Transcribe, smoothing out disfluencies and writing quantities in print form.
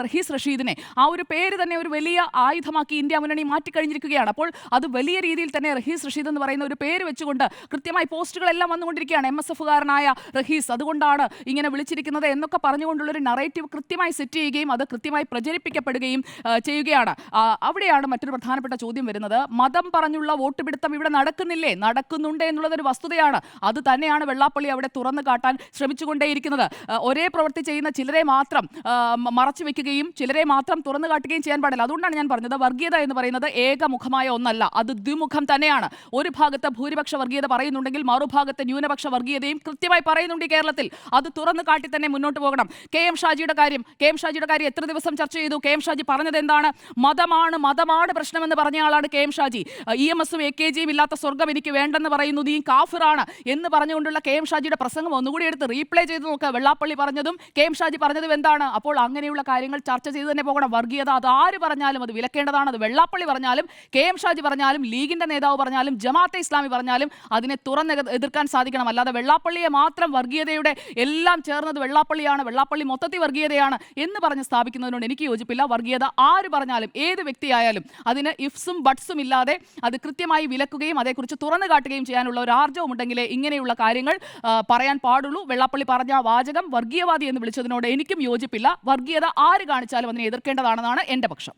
റഹീസ് റഷീദിനെ ആ ഒരു പേര് തന്നെ ഒരു വലിയ ആയുധമാക്കി ഇന്ത്യ മുന്നണി മാറ്റിക്കഴിഞ്ഞിരിക്കുകയാണ്. അപ്പോൾ അത് വലിയ രീതിയിൽ തന്നെ റഹീസ് റഷീദ് എന്ന് പറയുന്ന ഒരു പേര് വെച്ചുകൊണ്ട് കൃത്യമായി പോസ്റ്റുകളെല്ലാം വന്നുകൊണ്ടിരിക്കുകയാണ്. MSF-കാരനായ റഹീസ് അതുകൊണ്ടാണ് ഇങ്ങനെ വിളിച്ചിരിക്കുന്നത് എന്നൊക്കെ പറഞ്ഞുകൊണ്ടുള്ളൊരു നറേറ്റീവ് കൃത്യമായി സെറ്റ് ചെയ്യുകയും അത് കൃത്യമായി പ്രചരിപ്പിക്കപ്പെടുകയും ചെയ്യുകയാണ്. അവിടെയാണ് മറ്റൊരു പ്രധാനപ്പെട്ട ചോദ്യം വരുന്നത്. മതം പറഞ്ഞുള്ള വോട്ട് പിടുത്തം ഇവിടെ നടക്കുന്നില്ലേ? നടക്കുന്നുണ്ട് എന്നുള്ളതൊരു വസ്തുതയാണ്. അത് തന്നെയാണ് വെള്ളാപ്പള്ളി അവിടെ തുറന്നു കാട്ടാൻ ശ്രമിച്ചുകൊണ്ടേയിരിക്കുന്നത്. ഒരേ പ്രവൃത്തി ചെയ്യുന്ന ചിലരെ മാത്രം മറച്ചു വെക്കുകയും ചിലരെ മാത്രം തുറന്നു കാട്ടുകയും ചെയ്യാൻ പാടില്ല. അതുകൊണ്ടാണ് ഞാൻ പറഞ്ഞത് വർഗീയത എന്ന് പറയുന്നത് ഏകമുഖമായ ഒന്നല്ല, അത് ദ്വിമുഖം തന്നെയാണ്. ഒരു ഭാഗത്ത് ഭൂരിപക്ഷ വർഗീയത പറയുന്നുണ്ടെങ്കിൽ മറുഭാഗത്ത് ന്യൂനപക്ഷ വർഗീയതയും കൃത്യമായി പറയുന്നുണ്ട് ഈ കേരളത്തിൽ. അത് തുറന്നു കാട്ടി തന്നെ മുന്നോട്ട് പോകണം. കെ എം ഷാജിയുടെ കാര്യം എത്ര ദിവസം ചർച്ച ചെയ്തു? കെ എം ഷാജി പറഞ്ഞത് എന്താണ്? മതമാണ് പ്രശ്നമെന്ന് പറഞ്ഞയാളാണ് കെ എം ഷാജി. EMS-ഉം AKG-യും ഇല്ലാത്ത സ്വർഗം എനിക്ക് വേണ്ടെന്ന് പറയുന്നു, നീ കാഫിറാണ് എന്ന് പറഞ്ഞുകൊണ്ടുള്ള കെ എം ഷാജിയുടെ പ്രസംഗം ഒന്നുകൂടി എടുത്ത് റീപ്ലേ ചെയ്ത് നോക്കുക. വെള്ളാപ്പള്ളി പറഞ്ഞതും കെ എം ഷാജി പറഞ്ഞതും എന്താണ്? അപ്പോൾ അങ്ങനെയുള്ള കാര്യങ്ങൾ ചർച്ച ചെയ്ത് തന്നെ പോകണം. വർഗീയത അത് ആര് പറഞ്ഞാലും അത് വിലക്കേണ്ടതാണ്. അത് വെള്ളാപ്പള്ളി പറഞ്ഞാലും കെ എം ഷാജി പറഞ്ഞാലും ലീഗിന്റെ നേതാവ് പറഞ്ഞാലും ജമാഅത്തെ ഇസ്ലാമി പറഞ്ഞാലും അതിനെ തുറന്ന് എതിർക്കാൻ സാധിക്കണം. അല്ലാതെ വെള്ളാപ്പള്ളിയെ മാത്രം വർഗീയതയുടെ എല്ലാം ചേർന്നത് വെള്ളാപ്പള്ളിയാണ്, വെള്ളാപ്പള്ളി മൊത്തത്തിൽ വർഗീയതയാണ് എന്ന് പറഞ്ഞ് സ്ഥാപിക്കുന്നതിനോട് എനിക്ക് യോജിപ്പില്ല. വർഗീയത ആര് പറഞ്ഞാലും ഏത് വ്യക്തിയായാലും അതിന് ഇഫ്സും ബട്ട്സും ഇല്ലാതെ അത് കൃത്യമായി വിലക്കുകയും അതേക്കുറിച്ച് തുറന്നു കാട്ടുകയും ചെയ്യാനുള്ള ഒരു ആർജവം ഉണ്ടെങ്കിലേ ഇങ്ങനെയുള്ള കാര്യങ്ങൾ പറയാൻ പാടുള്ളൂ. വെള്ളാപ്പള്ളി പറഞ്ഞ വാചകം വർഗീയവാദി എന്ന് വിളിച്ചതിനോട് എനിക്കും യോജിപ്പില്ല. വർഗീയത ആര് കാണിച്ചാലും അതിനെ എതിർക്കേണ്ടതാണെന്നാണ് എൻ്റെ പക്ഷം.